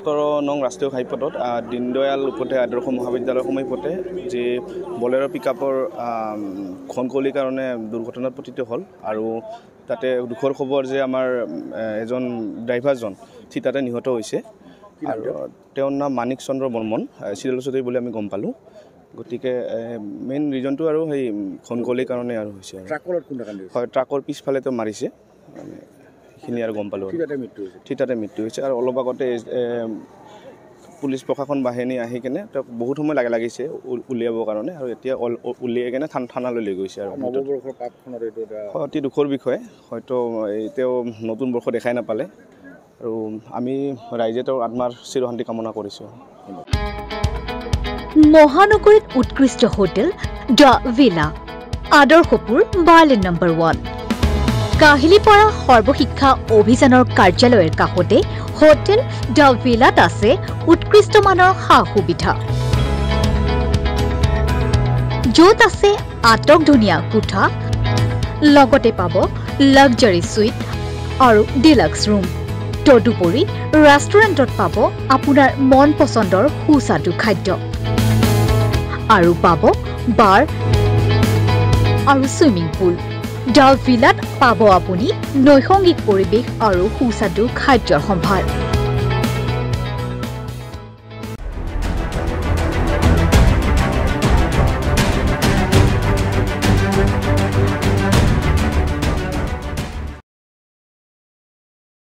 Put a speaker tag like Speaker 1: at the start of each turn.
Speaker 1: 17 নং ৰাষ্ট্ৰীয় ঘাইপথত দীনদয়াল উপাধ্যায় আদৰ্শ মহাবিদ্যালয়ৰ সমীপতে যি বলেৰো পিকআপৰ খনকলিৰ কাৰণে দুৰ্ঘটনাত পতিত হ'ল আৰু তাতে দুখৰ খবৰ যে আমাৰ এজন ড্ৰাইভাৰজন থিতাতে নিহত হৈছে আৰু তেওঁৰ নাম মানিক চন্দ্ৰ বৰ্মন চিৰিয়েল চৌধুৰী বুলি আমি গম পালোঁ গতিকে মেইন ৰিজনটো আৰু সেই খনকলিৰ কাৰণে আৰু হৈছে হয় ট্ৰাকৰ পিছফালেতো মাৰিছে সেইখিনি আৰু গম পালোঁ থিতাতে মৃত্যু হৈছে আৰু অলপ আগতে পুলিচ প্ৰশাসন বাহিনী আহি কেনে তেওঁক বহুত সময় লাগিছে উলিয়াবৰ কাৰণে আৰু এতিয়া উলিয়াই কেনে থানালৈ লৈ গৈছে আৰু অতি দুখৰ বিষয় হয়তো তেওঁ নতুন বৰ্ষ দেখাই নাপালে আৰু আমি ৰাইজে তেওঁৰ আত্মাৰ চিৰশান্তি কামনা কৰিছোঁ
Speaker 2: মহানগৰীত উৎকৃষ্ট হোটেল দ্য ভিলা আদৰ্শপুৰ বাৰ্লিন নম্বৰ 1 কাহিলীপাৰা সৰ্বশিক্ষা অভিযানৰ কাৰ্যালয়ৰ কাষতে হোটেল দ্য ভিলাত আছে উৎকৃষ্ট মানৰ সা-সুবিধা য'ত আছে আটকধুনীয়া কোঠা লগতে পাব লাক্সাৰি সুইট আৰু ডিলাক্স ৰুম তদুপৰি ৰেষ্টুৰেণ্টত পাব আপোনাৰ মন পছন্দৰ সুস্বাদু খাদ্য আৰু পাব বাৰ আৰু সুইমিং পুল দ্য ভিলাত পাব আপুনি নৈসংগিক পৰিৱেশ আৰু সুস্বাদু খাদ্যৰ সম্ভাৰ